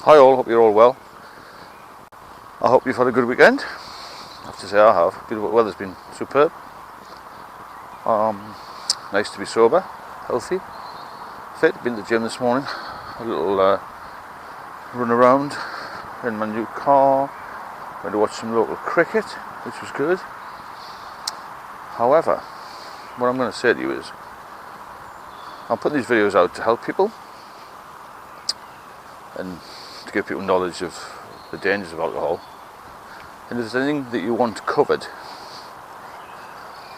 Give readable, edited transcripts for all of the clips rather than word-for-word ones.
Hi all, hope you're all well. I hope you've had a good weekend. I have to say I have. The weather's been superb. Nice to be sober, healthy, fit. Been to the gym this morning. A little run around in my new car. Went to watch some local cricket, which was good. However, what I'm going to say to you is, I'm putting these videos out to help people and to give people knowledge of the dangers of alcohol. And if there's anything that you want covered,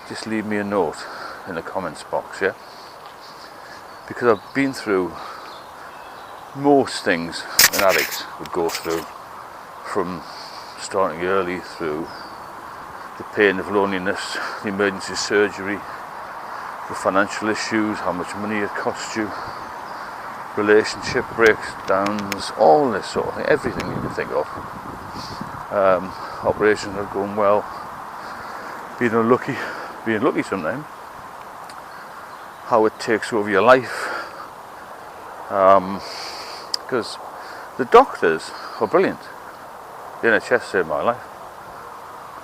just leave me a note in the comments box, yeah? Because I've been through most things an addict would go through, from starting early through the pain of loneliness, the emergency surgery, the financial issues, how much money it costs you, relationship breakdowns, all this sort of thing, everything you can think of. Operations not going well, being lucky sometimes, how it takes over your life, because the doctors are brilliant. The NHS saved my life.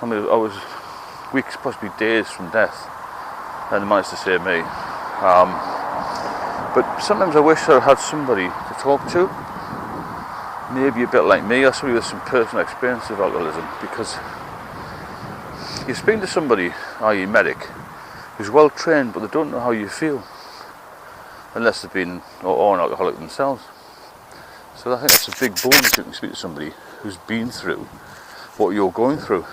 I mean, I was weeks, possibly days from death, and they managed to save me. But sometimes I wish I had somebody to talk to, maybe a bit like me, or somebody with some personal experience of alcoholism, because you're speaking to somebody, i.e. medic, who's well trained, but they don't know how you feel, unless they've been or an alcoholic themselves. So I think that's a big bonus if you can speak to somebody who's been through what you're going through.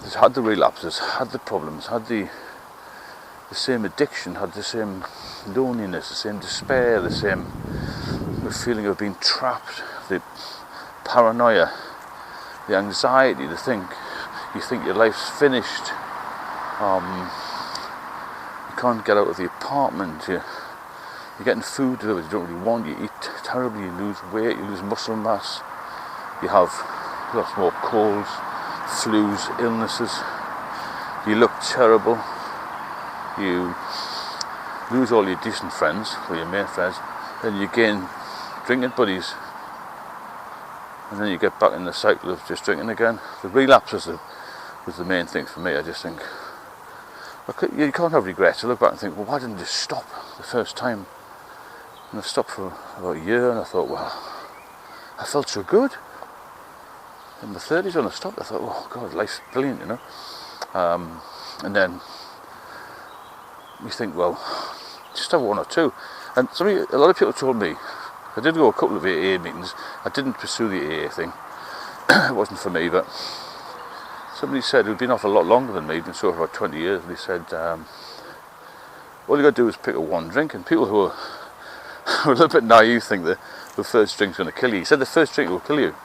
Has had the relapses, had the problems, had the same addiction, had the same loneliness, the same despair, the same feeling of being trapped, the paranoia, the anxiety, you think your life's finished, you can't get out of the apartment, you're getting food delivered you don't really want, you eat terribly, you lose weight, you lose muscle mass, you have lots more colds, flus, illnesses, you look terrible, you lose all your decent friends, or your main friends, then you gain drinking buddies, and then you get back in the cycle of just drinking again. The relapse was the main thing for me. I just think, you can't have regrets. I look back and think, well, why didn't I just stop the first time? And I stopped for about a year, and I thought, well, I felt so good. In my 30s when I stopped, I thought, oh God, life's brilliant, you know. And then you think, well, just have one or two. And a lot of people told me, I did go a couple of AA meetings, I didn't pursue the AA thing, it wasn't for me, but somebody said, who'd been off a lot longer than me, he'd been sober for about 20 years, and he said, all you got to do is pick up one drink, and people who are a little bit naive think that the first drink's going to kill you. He said the first drink will kill you,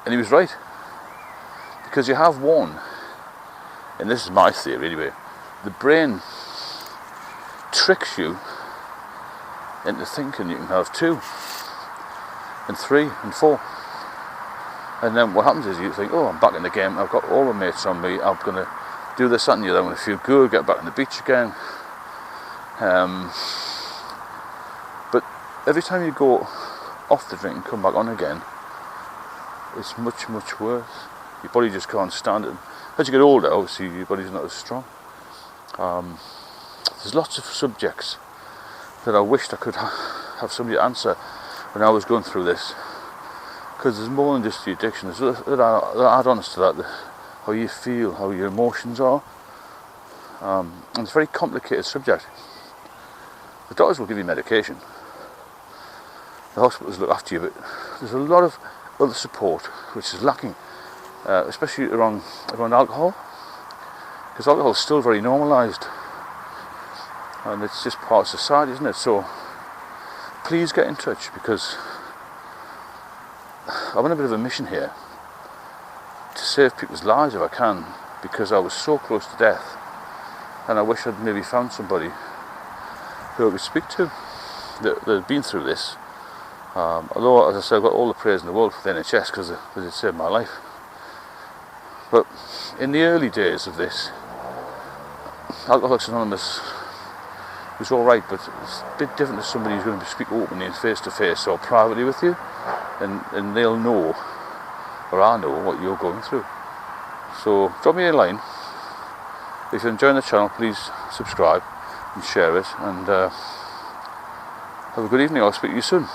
and he was right, because you have one, and this is my theory anyway, the brain tricks you into thinking you can have 2 and 3 and 4, and then what happens is you think, oh, I'm back in the game, I've got all my mates on me, I'm going to do this, that and the other, I'm going to feel good, get back on the beach again. But every time you go off the drink and come back on again, it's much, much worse. Your body just can't stand it. As you get older, obviously your body's not as strong. There's lots of subjects that I wished I could have somebody answer when I was going through this, because there's more than just the addiction. There's add-ons to that, how you feel, how your emotions are, and it's a very complicated subject. The doctors will give you medication, the hospitals look after you, but there's a lot of other support which is lacking, especially around alcohol, because alcohol is still very normalised. And it's just part of society, isn't it? So please get in touch, because I'm on a bit of a mission here to save people's lives if I can, because I was so close to death, and I wish I'd maybe found somebody who I could speak to that had been through this. Although, as I said, I've got all the praise in the world for the NHS, because it saved my life. But in the early days of this, Alcoholics Anonymous it's alright, but it's a bit different to somebody who's going to speak openly and face to face or privately with you, and they'll know, or I know, what you're going through. So drop me a line. If you're enjoying the channel, please subscribe and share it, and have a good evening. I'll speak to you soon.